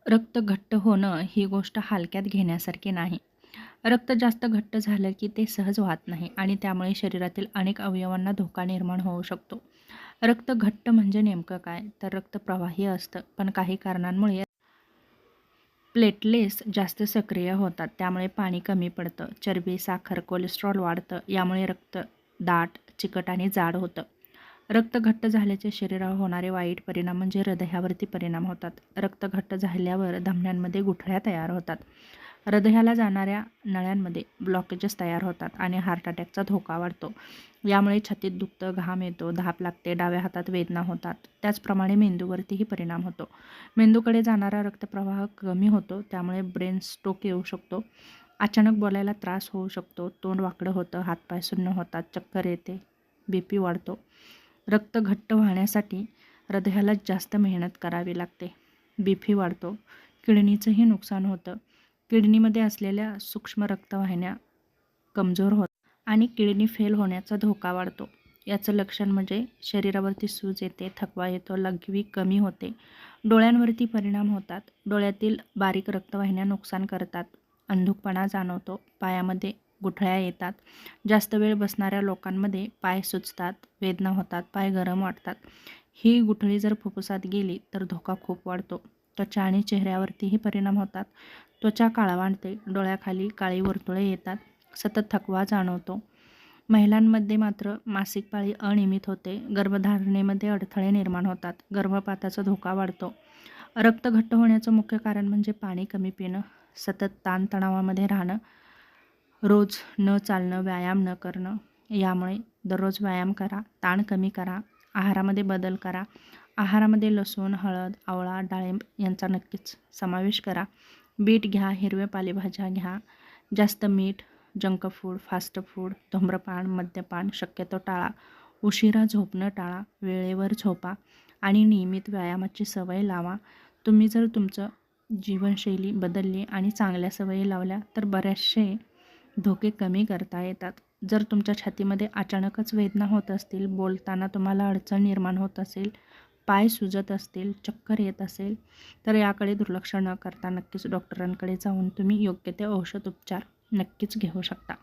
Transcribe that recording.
रक्त घट्ट होणं ही गोष्ट हलक्यात घेण्यासारखी नाही. रक्त जास्त घट्ट झालं की ते सहज वाहत नाही आणि त्यामुळे शरीरातील अनेक अवयवांना धोका निर्माण होऊ शकतो. रक्त घट्ट म्हणजे नेमकं काय? तर रक्त प्रवाही असतं, पण काही कारणांमुळे प्लेटलेट्स जास्त सक्रिय होतात. त्यामुळे पाणी कमी पडतं, चरबी, साखर, कोलेस्ट्रॉल वाढतं. यामुळे रक्त दाट, चिकट आणि जाड होतं. रक्त घट्ट झाल्याचे शरीरावर होणारे वाईट परिणाम म्हणजे हृदयावरती परिणाम होतात. रक्त घट्ट झाल्यावर धमन्यांमध्ये गुठळ्या तयार होतात. हृदयाला जाणाऱ्या नळ्यांमध्ये ब्लॉकेजेस तयार होतात आणि हार्ट अटॅकचा धोका वाढतो. यामुळे छातीत दुखतं, घाम येतो, धाप लागते, डाव्या हातात वेदना होतात. त्याचप्रमाणे मेंदूवरतीही परिणाम होतो. मेंदूकडे जाणारा रक्तप्रवाह कमी होतो, त्यामुळे ब्रेन स्ट्रोक येऊ शकतो. अचानक बोलायला त्रास होऊ शकतो, तोंड वाकडं होतं, हातपाय सुन्न होतात, चक्कर येते, BP वाढतो. रक्त घट्ट वाहण्यासाठी हृदयाला जास्त मेहनत करावी लागते. BP वाढतो. किडनीचंही नुकसान होतं. किडनीमध्ये असलेल्या सूक्ष्म रक्तवाहिन्या कमजोर होतात आणि किडनी फेल होण्याचा धोका वाढतो. याचं लक्षण म्हणजे शरीरावरती सूज येते, थकवा येतो, लघवी कमी होते, डोळ्यांवरती परिणाम होतात, डोळ्यातील बारीक रक्तवाहिन्या नुकसान करतात, अंधुकपणा जाणवतो, पायामध्ये गुठळ्या येतात, जास्त वेळ बसणाऱ्या लोकांमध्ये पाय सुजतात, वेदना होतात, पाय गरम वाटतात. ही गुठळी जर फुफ्फुसात गेली तर धोका खूप वाढतो. त्वचा आणि चेहऱ्यावरतीही परिणाम होतात. त्वचा काळवांडते, डोळ्याखाली काळी वर्तुळे येतात, सतत थकवा जाणवतो. महिलांमध्ये मात्र मासिक पाळी अनियमित होते, गर्भधारणेमध्ये अडथळे निर्माण होतात, गर्भपाताचा धोका वाढतो. रक्त घट्ट होण्याचं मुख्य कारण म्हणजे पाणी कमी पिणं, सतत ताणतणावामध्ये राहणं, रोज न चालणं, व्यायाम न करणं. यामुळे दररोज व्यायाम करा, ताण कमी करा, आहारामध्ये बदल करा. आहारामध्ये लसूण, हळद, आवळा, डाळिंब यांचा नक्कीच समावेश करा. बीट घ्या, हिरव्या पालेभाज्या घ्या, जास्त मीठ, जंक फूड, फास्ट फूड, धूम्रपान, मद्यपान शक्यतो टाळा. उशिरा झोपणं टाळा, वेळेवर झोपा आणि नियमित व्यायामाची सवय लावा. तुम्ही जर तुमचं जीवनशैली बदलली आणि चांगल्या सवयी लावल्या तर बरेचसे धोके कमी करता येतात. जर तुमच्या छातीमध्ये अचानकच वेदना होत असतील, बोलताना तुम्हाला अडचण निर्माण होत असेल, पाय सुजत असतील, चक्कर येत असेल, तर याकडे दुर्लक्ष न करता नक्कीच डॉक्टरांकडे जाऊन तुम्ही योग्य ते औषध उपचार नक्कीच घेऊ शकता.